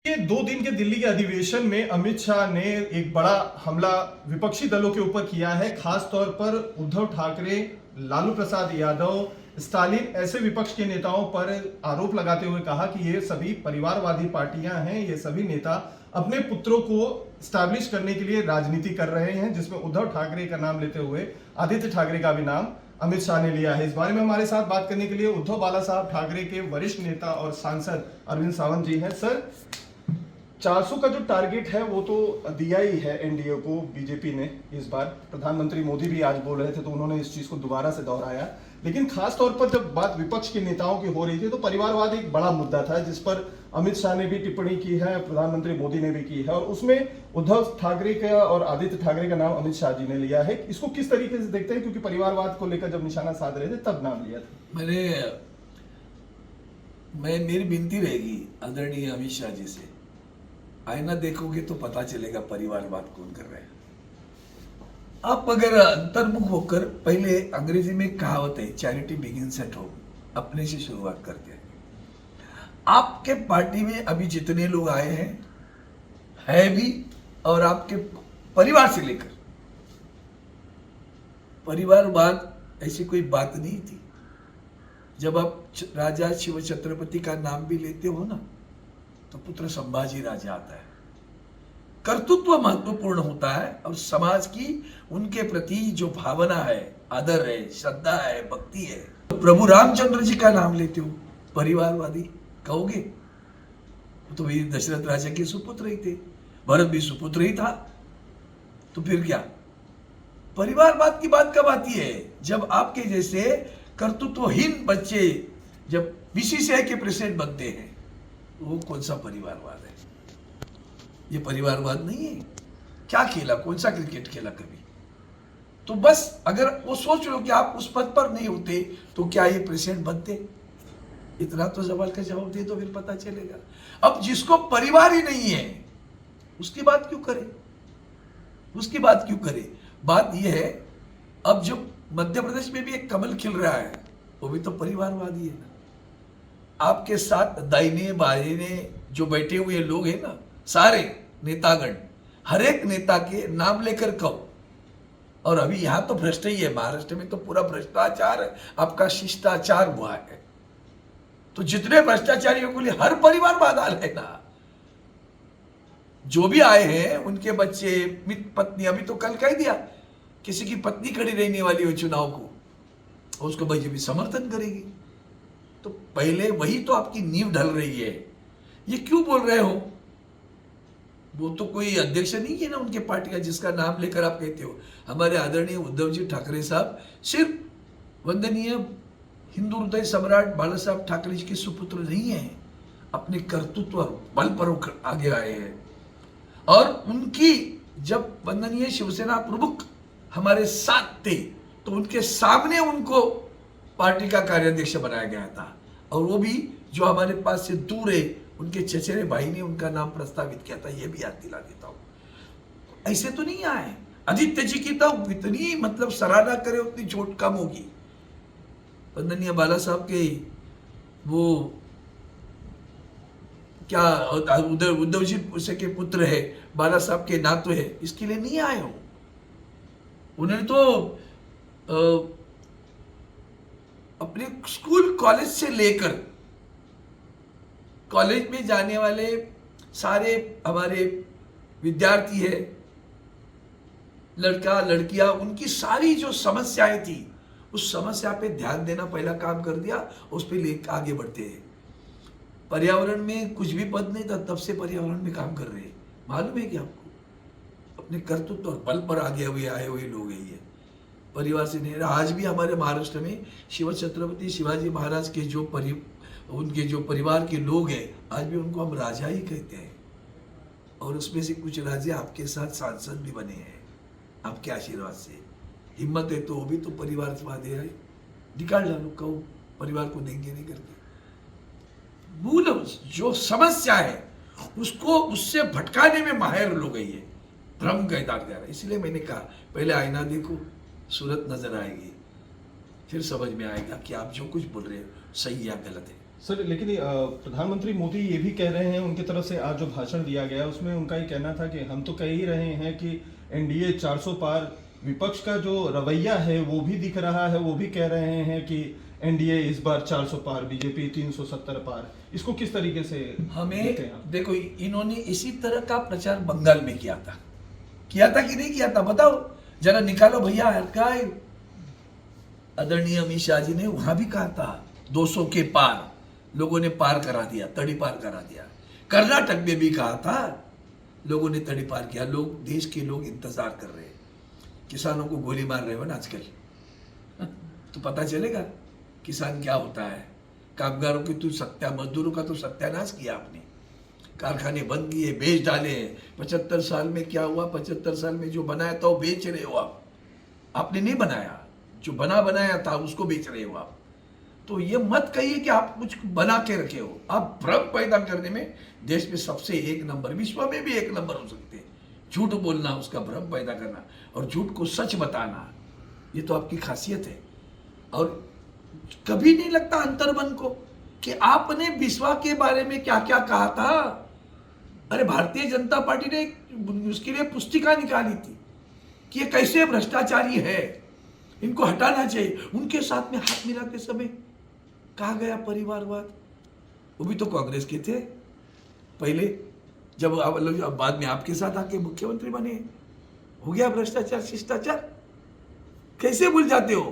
ये 2 दिन के दिल्ली के अधिवेशन में अमित शाह ने एक बड़ा हमला विपक्षी दलों के ऊपर किया है। खास तौर पर उद्धव ठाकरे, लालू प्रसाद यादव, स्टालिन ऐसे विपक्ष के नेताओं पर आरोप लगाते हुए कहा कि ये सभी परिवारवादी पार्टियां हैं। ये सभी नेता अपने पुत्रों को स्टैब्लिश करने के लिए राजनीति कर रहे हैं, जिसमें उद्धव ठाकरे का नाम लेते हुए आदित्य ठाकरे का भी नाम अमित शाह ने लिया है। इस बारे में हमारे साथ बात करने के लिए उद्धव बाला साहब ठाकरे के वरिष्ठ नेता और सांसद अरविंद सावंत जी हैं। सर, 400 का जो टारगेट है वो तो दिया ही है एनडीए को बीजेपी ने। इस बार प्रधानमंत्री मोदी भी आज बोल रहे थे तो उन्होंने इस चीज को दोबारा से दोहराया। लेकिन खास तौर पर जब बात विपक्ष के नेताओं की हो रही थी तो परिवारवाद एक बड़ा मुद्दा था, जिस पर अमित शाह ने भी टिप्पणी की है, प्रधानमंत्री मोदी ने भी की है, और उसमें उद्धव ठाकरे का और आदित्य ठाकरे का नाम अमित शाह जी ने लिया है। इसको किस तरीके से देखते हैं, क्योंकि परिवारवाद को लेकर जब निशाना साध रहे थे तब नाम लिया था। मेरी विनती रहेगी आदरणीय अमित शाह जी से, आईना देखोगे तो पता चलेगा परिवारवाद कौन कर रहे हैं। आप अगर अंतर्मुख होकर, पहले अंग्रेजी में कहावत है चैरिटी बिगिंस एट होम, अपने से शुरुआत करते हैं। आपके पार्टी में अभी जितने लोग आए हैं है भी, और आपके परिवार से लेकर परिवारवाद ऐसी कोई बात नहीं थी। जब आप राजा शिव छत्रपति का नाम भी लेते हो ना, तो पुत्र संभाजी राजा आता है। कर्तृत्व महत्वपूर्ण होता है, और समाज की उनके प्रति जो भावना है, आदर है, श्रद्धा है, भक्ति है। तो प्रभु रामचंद्र जी का नाम लेते हो, परिवारवादी कहोगे? तो वही दशरथ राजा के सुपुत्र ही थे, भरत भी सुपुत्र ही था, तो फिर क्या? परिवारवाद की बात कब आती है? जब आपके जैसे कर्तृत्वहीन बच्चे जब बीसीसीआई के प्रेसिडेंट बनते हैं। वो कौन सा परिवारवाद है? ये परिवारवाद नहीं है। क्या खेला? कौन सा क्रिकेट खेला कभी? तो बस अगर वो सोच लो कि आप उस पद पर नहीं होते तो क्या ये प्रेसिडेंट बनते? इतना तो सवाल का जवाब दे दो, फिर पता चलेगा। अब जिसको परिवार ही नहीं है उसकी बात क्यों करे? उसकी बात क्यों करे? बात यह है, अब जो मध्य प्रदेश में भी एक कमल खिल रहा है, वो भी तो परिवारवादी है ना। आपके साथ दाहिने बाहिने जो बैठे हुए लोग हैं ना, सारे नेतागण, हर एक नेता के नाम लेकर कहो। और अभी यहां तो भ्रष्ट ही है, महाराष्ट्र में तो पूरा भ्रष्टाचार है, आपका शिष्टाचार हुआ है। तो जितने भ्रष्टाचारियों के लिए हर परिवारवाद आ रहे ना, जो भी आए हैं उनके बच्चे, मित्र, पत्नी, अभी तो कल कह दिया किसी की पत्नी खड़ी रहने वाली हो चुनाव को, उसको बीजेपी समर्थन करेगी। तो पहले वही तो आपकी नींव ढल रही है। ये क्यों बोल रहे हो? वो तो कोई अध्यक्ष नहीं है ना उनके पार्टी का जिसका नाम लेकर आप कहते हो। हमारे आदरणीय उद्धव जी ठाकरे साहब सिर्फ वंदनीय हिंदू हृदय सम्राट बाला साहब ठाकरे जी के सुपुत्र नहीं है, अपने कर्तृत्व बल पर आगे आए हैं। और उनकी जब वंदनीय शिवसेना प्रमुख हमारे साथ थे तो उनके सामने उनको पार्टी का कार्याध्यक्ष बनाया गया था, और वो भी जो हमारे पास से दूर है, उनके चचेरे भाई ने उनका नाम प्रस्तावित किया था। ये भी याद दिला देता हूं। ऐसे तो नहीं आए। आदित्य जी की तो इतनी मतलब सराहना करे उतनी चोट कम होगी। वंदनीय बाला साहब के वो क्या उद्धव जी उसे के पुत्र है, बाला साहब के नातू है, इसके लिए नहीं आए हो। उन्होंने तो अपने स्कूल कॉलेज से लेकर कॉलेज में जाने वाले सारे हमारे विद्यार्थी है, लड़का लड़कियां, उनकी सारी जो समस्याएं थी उस समस्या पे ध्यान देना पहला काम कर दिया, उस पर ले आगे बढ़ते हैं। पर्यावरण में कुछ भी पद नहीं था, तब से पर्यावरण में काम कर रहे हैं। मालूम है कि आपको अपने कर्तृत्व और बल पर आगे हुए आए हुए लोग हैं। ये परिवार से नहीं। आज भी हमारे महाराष्ट्र में शिव छत्रपति शिवाजी महाराज के उनके जो परिवार के लोग हैं, आज भी उनको हम राजा ही कहते हैं। और उसमें से कुछ राजा आपके साथ सांसद भी बने हैं आपके आशीर्वाद से। हिम्मत है तो वो भी तो परिवार से वादे है, निकाल डालो, कहो परिवार को देंगे नहीं करके। मूल जो समस्या है उसको उससे भटकाने में माहिर लोग ही है, भ्रम का इदार जा रहा है। इसलिए मैंने कहा पहले आईना देखो, सूरत नजर आएगी, फिर समझ में आएगा कि आप जो कुछ बोल रहे हो सही या गलत है। सर लेकिन प्रधानमंत्री मोदी ये भी कह रहे हैं, उनकी तरफ से आज जो भाषण दिया गया उसमें उनका ये कहना था कि हम तो कह ही रहे हैं कि एनडीए 400 पार। विपक्ष का जो रवैया है वो भी दिख रहा है, वो भी कह रहे हैं कि एनडीए इस बार 400 पार, बीजेपी 370 पार। इसको किस तरीके से हमें देखते हैं आप? देखो, इन्होंने इसी तरह का प्रचार बंगाल में किया था कि नहीं किया था, बताओ जरा, निकालो भैया हटकाए। आदरणीय अमित शाह जी ने वहां भी कहा था 200 के पार, लोगों ने पार करा दिया, तड़ी पार करा दिया। कर्नाटक में भी कहा था, लोगों ने तड़ी पार किया। लोग, देश के लोग इंतजार कर रहे हैं। किसानों को गोली मार रहे हो ना आजकल, तो पता चलेगा किसान क्या होता है। कामगारों की मजदूरों का तो सत्यानाश किया आपने, कारखाने बंद किए, बेच डाले। 75 साल में क्या हुआ? 75 साल में जो बनाया था वो बेच रहे हो आप। आपने नहीं बनाया, जो बनाया था उसको बेच रहे हो आप। तो ये मत कहिए कि आप कुछ बना के रखे हो। आप भ्रम पैदा करने में देश में सबसे 1 नंबर, विश्व में भी 1 नंबर हो सकते हैं। झूठ बोलना, उसका भ्रम पैदा करना और झूठ को सच बताना, ये तो आपकी खासियत है। और कभी नहीं लगता अंतर्मन को कि आपने बिस्वा के बारे में क्या क्या कहा था। अरे भारतीय जनता पार्टी ने उसके लिए पुस्तिका निकाली थी कि ये कैसे भ्रष्टाचारी है, इनको हटाना चाहिए। उनके साथ में हाथ मिलाते समय कहा गया परिवारवाद। वो भी तो कांग्रेस के थे पहले, जब अब बाद में आपके साथ आके मुख्यमंत्री बने। हो गया भ्रष्टाचार शिष्टाचार, कैसे भूल जाते हो?